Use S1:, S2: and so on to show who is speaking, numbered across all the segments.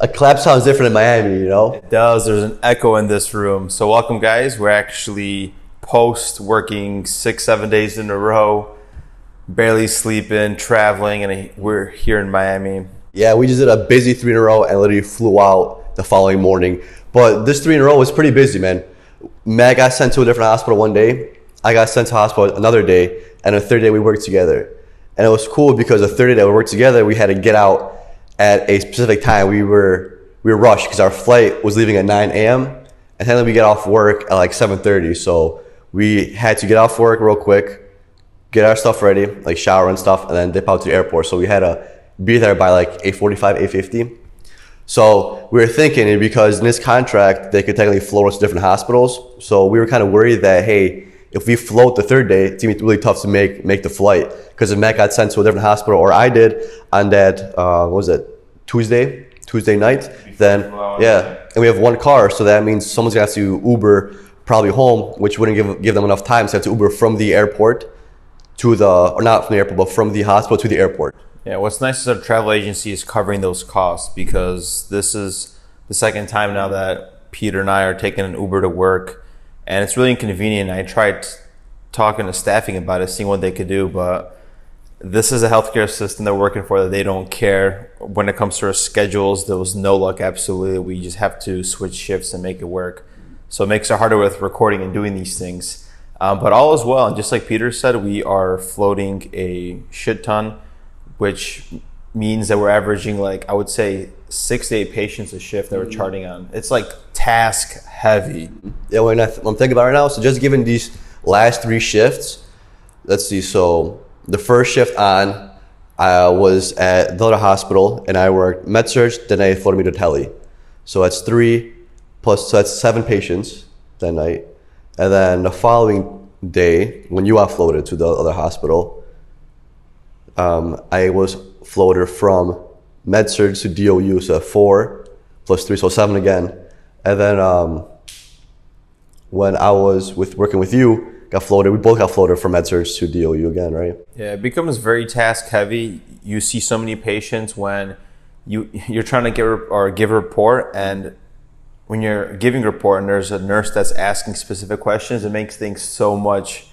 S1: A clap sounds different in Miami, you know?
S2: It does. There's an echo in this room. So welcome, guys. We're actually working 6-7 days in a row, barely sleeping, traveling, and we're here in Miami.
S1: Yeah, we just did a busy 3 in a row and literally flew out the following morning. But this 3 in a row was pretty busy, man. Matt got sent to a different hospital one day. I got sent to hospital another day. And the third day we worked together. And it was cool because the third day that we worked together, we had to get out at a specific time. We were rushed because our flight was leaving at 9 a.m. and then we get off work at like 7:30. So we had to get off work real quick, get our stuff ready, like shower and stuff, and then dip out to the airport. So we had to be there by like 8:45, 8:50. So we were thinking, because in this contract, they could technically float us to different hospitals. So we were kind of worried that, hey, if we float the third day, it's gonna be really tough to make the flight. Because if Matt got sent to a different hospital, or I did on that, what was it, Tuesday night, then yeah, and we have one car, so that means someone's gonna have to Uber probably home, which wouldn't give them enough time, so they have to Uber from the airport to or not from the airport, but from the hospital to the airport.
S2: Yeah, what's nice is our travel agency is covering those costs, because this is the second time now that Peter and I are taking an Uber to work, and it's really inconvenient. I tried talking to staffing about it, seeing what they could do, but this is a healthcare system they're working for that they don't care. When it comes to our schedules, there was no luck, absolutely. We just have to switch shifts and make it work. So it makes it harder with recording and doing these things. But all is well. And just like Peter said, we are floating a shit ton, which means that we're averaging, like, I would say 6 to 8 patients a shift that we're charting on. It's like task heavy.
S1: Yeah, I'm thinking about it right now. So just given these last 3 shifts, let's see. So the first shift on, I was at the other hospital and I worked med-surg, then they floated me to tele. So that's 3 plus, so that's 7 patients that night. And then the following day, when you offloaded to the other hospital, I was floated from med-surg to DOU, so 4 plus 3, so 7 again. And then when I was working with you, we both got floated from med-surg to DOU again, right?
S2: Yeah, it becomes very task heavy. You see so many patients when you're trying to give a report, and when you're giving a report and there's a nurse that's asking specific questions, it makes things so much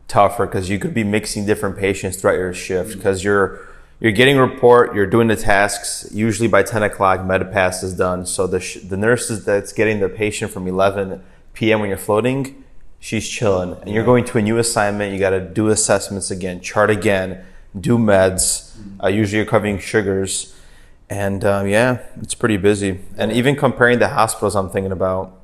S2: tougher, because you could be mixing different patients throughout your shift, because you're getting a report, you're doing the tasks. Usually by 10 o'clock, MediPass is done. So the nurse that's getting the patient from 11 p.m. when you're floating, she's chilling. And you're going to a new assignment. You got to do assessments again, chart again, do meds. Usually you're covering sugars. And yeah, it's pretty busy. And even comparing the hospitals, I'm thinking about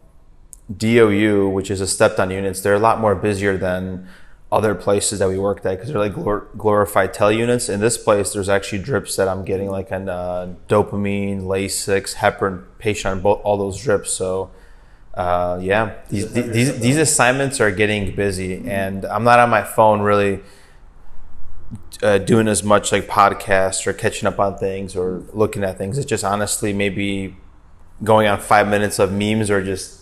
S2: DOU, which is a step-down units, they're a lot more busier than other places that we worked at, because they're like glorified tele units. In this place, there's actually drips that I'm getting, like on dopamine, Lasix, heparin patient on all those drips. So yeah, these assignments are getting busy, and I'm not on my phone really doing as much like podcasts or catching up on things or looking at things. It's just honestly maybe going on 5 minutes of memes, or just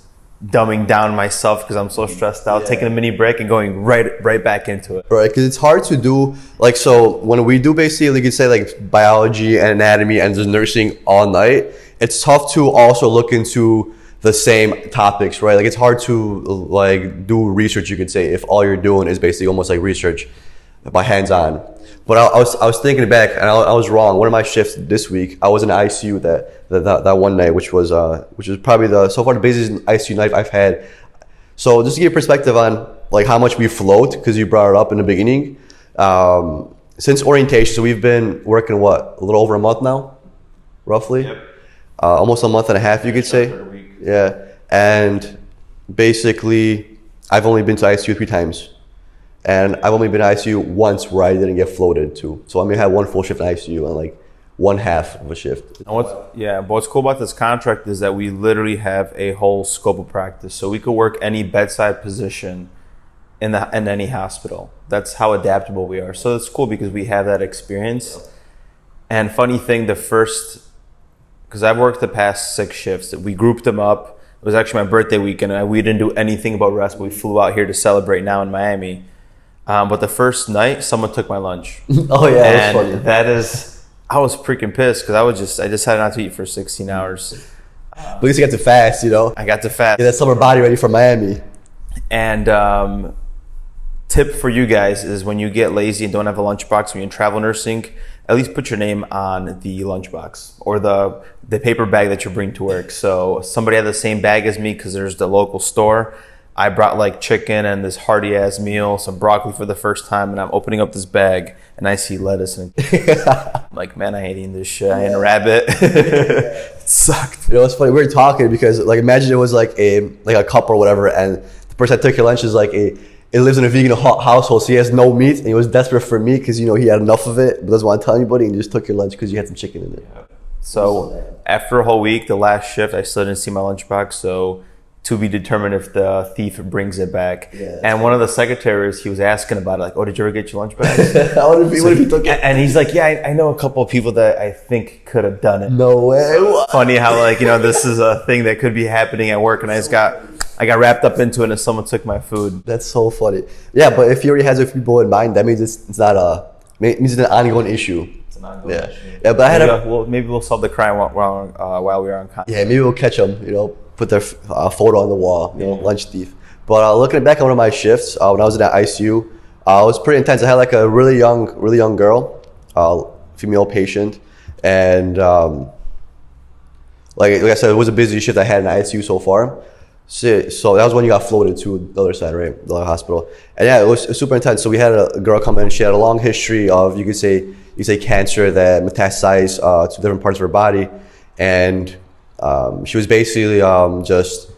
S2: dumbing down myself because I'm so stressed out, taking a mini break and going right back into it.
S1: Right, because it's hard to do, like, so when we do basically, you could say, like, biology and anatomy and just nursing all night, it's tough to also look into the same topics, right? Like, it's hard to, like, do research, you could say, if all you're doing is basically almost like research by hands-on. But I was thinking back, and I was wrong. One of my shifts this week, I was in the ICU that one night, which was probably so far the busiest ICU night I've had. So just to give you perspective on like how much we float, because you brought it up in the beginning. Since orientation, so we've been working a little over a month now, roughly.
S2: Yep.
S1: Almost a month and a half, you could say. Yeah, and basically, I've only been to ICU 3 times. And I've only been in ICU once where I didn't get floated to. So I'm gonna have 1 full shift in ICU and like 1/2 of a shift.
S2: And what's cool about this contract is that we literally have a whole scope of practice. So we could work any bedside position in any hospital. That's how adaptable we are. So it's cool because we have that experience. And funny thing, because I've worked the past 6 shifts, we grouped them up. It was actually my birthday weekend, and we didn't do anything about rest, but we flew out here to celebrate now in Miami. But the first night, someone took my lunch.
S1: Oh yeah,
S2: and that is I was freaking pissed because I decided not to eat for 16 hours.
S1: But at least you got to fast, you know?
S2: I got to fast.
S1: Get that summer body ready for Miami.
S2: And tip for you guys is when you get lazy and don't have a lunchbox when you're in travel nursing, at least put your name on the lunchbox or the paper bag that you bring to work. So somebody had the same bag as me because there's the local store. I brought like chicken and this hearty ass meal, some broccoli for the first time, and I'm opening up this bag and I see lettuce and I'm like, man, I ain't eating this shit. I ain't a rabbit. It sucked.
S1: You know, it's funny. We were talking because like imagine it was like a couple or whatever, and the person that took your lunch is like it lives in a vegan household, so he has no meat, and he was desperate for meat because, you know, he had enough of it but doesn't want to tell anybody, and he just took your lunch because you had some chicken in it.
S2: So after a whole week, the last shift, I still didn't see my lunchbox. So to be determined if the thief brings it back.
S1: Yeah,
S2: and one of the secretaries, he was asking about it, like, oh, did you ever get your lunch back?
S1: What if he took it?
S2: And he's like, yeah, I know a couple of people that I think could have done it.
S1: No way.
S2: Funny how, like, you know, this is a thing that could be happening at work, and I got wrapped up into it and someone took my food.
S1: That's so funny. Yeah, but if he already has a few people in mind, that means it's not means it's an ongoing issue.
S2: It's an ongoing issue.
S1: Yeah, but
S2: maybe we'll solve the crime while we're on contact.
S1: Yeah, maybe we'll catch them, you know, put their photo on the wall, you know, lunch thief. But looking back at one of my shifts, when I was in that ICU, it was pretty intense. I had like a really young girl, female patient, and like I said, it was a busy shift I had in the ICU so far. So that was when you got floated to the other side, right, the other hospital. And yeah, it was super intense. So we had a girl come in. She had a long history of, you could say cancer that metastasized to different parts of her body, and she was basically just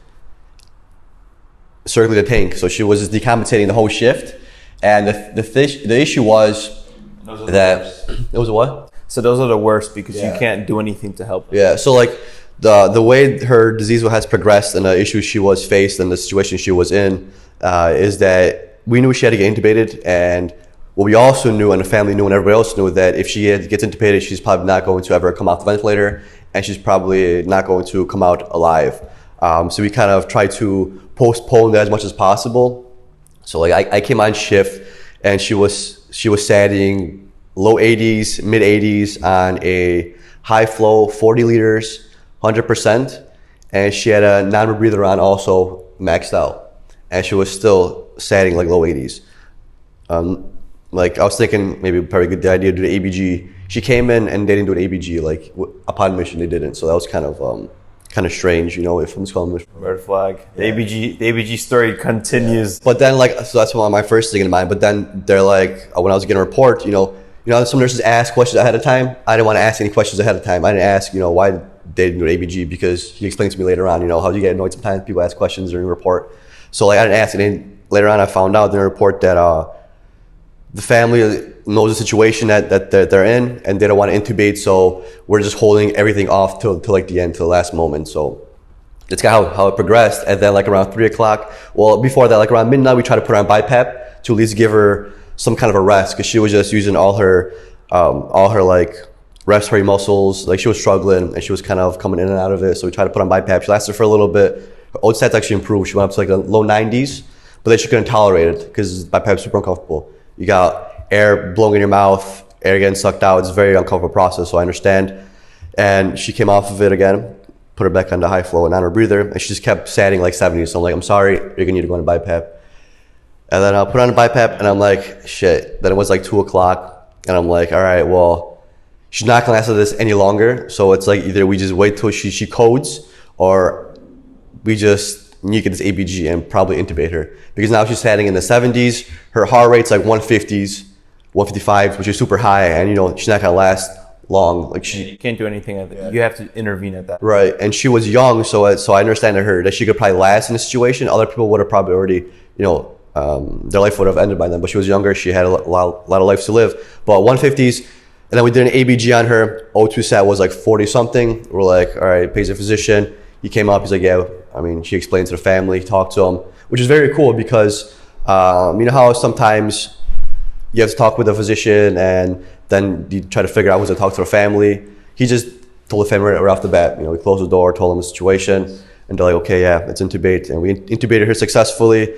S1: circling the tank. So she was just decompensating the whole shift. And the issue was that it was a what?
S2: So those are the worst because you can't do anything to help them.
S1: Yeah. So like the way her disease has progressed and the issues she was faced and the situation she was in is that we knew she had to get intubated, and what we also knew, and the family knew, and everybody else knew, that if she gets intubated, she's probably not going to ever come off the ventilator, and she's probably not going to come out alive. So we kind of tried to postpone that as much as possible. So like I came on shift, and she was satting low 80s, mid 80s on a high flow 40 liters, 100%, and she had a non-rebreather on also maxed out, and she was still satting like low 80s. Like I was thinking maybe probably a good idea to do the ABG. She came in and they didn't do an ABG, like upon admission they didn't. So that was kind of strange, you know, if I'm just calling it
S2: red flag. The ABG story continues.
S1: But then like, so that's one of my first thing in mind. But then they're like, when I was getting a report, you know, some nurses ask questions ahead of time. I didn't want to ask any questions ahead of time. I didn't ask, you know, why they didn't do an ABG, because he explained to me later on, you know, how you get annoyed sometimes people ask questions during a report. So like I didn't ask it. And later on I found out in a report that the family knows the situation that they're in, and they don't want to intubate, so we're just holding everything off till like the end, till the last moment. So that's kind of how it progressed. And then like around 3 o'clock, well, before that, like around midnight, we tried to put her on BiPAP to at least give her some kind of a rest, because she was just using all her like respiratory muscles. Like she was struggling and she was kind of coming in and out of it. So we tried to put on BiPAP. She lasted for a little bit. Her O stats actually improved. She went up to like the low 90s, but then she couldn't tolerate it because BiPAP is super uncomfortable. You got air blowing in your mouth, air getting sucked out. It's a very uncomfortable process, so I understand. And she came off of it again, put her back on the high flow and on her breather, and she just kept satting like 70. So I'm like, I'm sorry, you're gonna need to go on a BiPAP. And then I'll put on a BiPAP, and I'm like, shit. Then it was like 2 o'clock, and I'm like, all right, well, she's not gonna last this any longer. So it's like either we just wait till she codes, or we just need to get this ABG and probably intubate her, because now she's satting in the 70s. Her heart rate's like 150s, 155s, which is super high, and you know she's not gonna last long. Like
S2: you can't do anything. You have to intervene at that.
S1: Right, and she was young, so I understand her that she could probably last in this situation. Other people would have probably already, you know, their life would have ended by then. But she was younger; she had a lot of life to live. But 150s, and then we did an ABG on her. O2 sat was like 40 something. We're like, all right, pays a physician. He came up. He's like, yeah. I mean, she explained to the family, talked to them, which is very cool, because you know how sometimes you have to talk with a physician and then you try to figure out who's to talk to the family. He just told the family right off the bat. You know, we closed the door, told them the situation, and they're like, okay, yeah, let's intubate. And we intubated her successfully,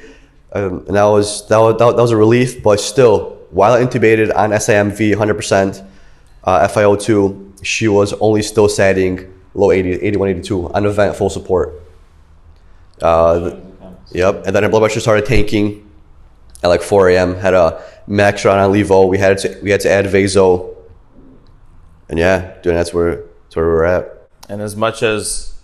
S1: and that was a relief. But still, while intubated on SIMV 100%, FiO2, she was only still sitting low 80, 81, 82 on the vent, full support. Yep, and then her blood pressure started tanking at like 4 a.m. Had a max run on levo. We had to add vaso, and yeah, dude, that's where we're at.
S2: And as much as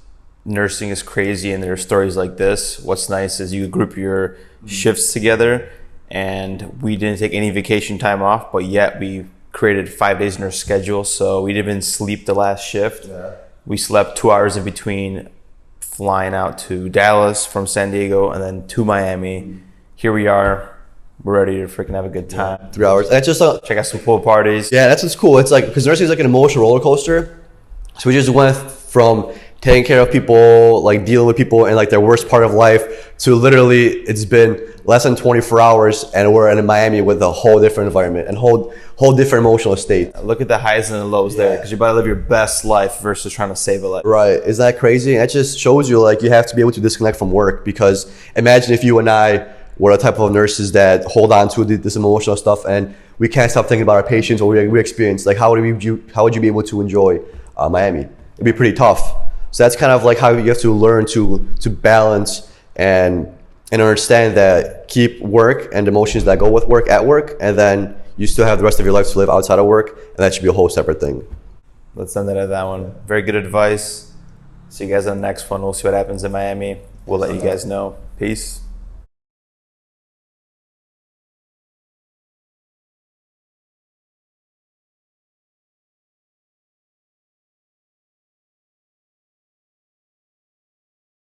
S2: nursing is crazy and there are stories like this, what's nice is you group your shifts together, and we didn't take any vacation time off, but yet we created 5 days in our schedule, so we didn't even sleep the last shift. Yeah. We slept 2 hours in between flying out to Dallas from San Diego and then to Miami. Here we are. We're ready to freaking have a good time.
S1: Yeah. 3 hours. And it's just
S2: check out some pool parties.
S1: Yeah, that's what's cool. It's like, because nursing is like an emotional roller coaster. So we just went from taking care of people, like dealing with people in like their worst part of life, to literally it's been less than 24 hours and we're in Miami with a whole different environment and whole different emotional state.
S2: Look at the highs and the lows there, because you're about to live your best life versus trying to save a life.
S1: Right. Is that crazy? And it just shows you like you have to be able to disconnect from work, because imagine if you and I were the type of nurses that hold on to this emotional stuff and we can't stop thinking about our patients or we experience. Like how would you be able to enjoy Miami? It'd be pretty tough. So that's kind of like how you have to learn to balance and understand that keep work and emotions that go with work at work, and then you still have the rest of your life to live outside of work, and that should be a whole separate thing.
S2: Let's end it at that one. Very good advice. See you guys on the next one. We'll see what happens in Miami. We'll let you guys know. Peace.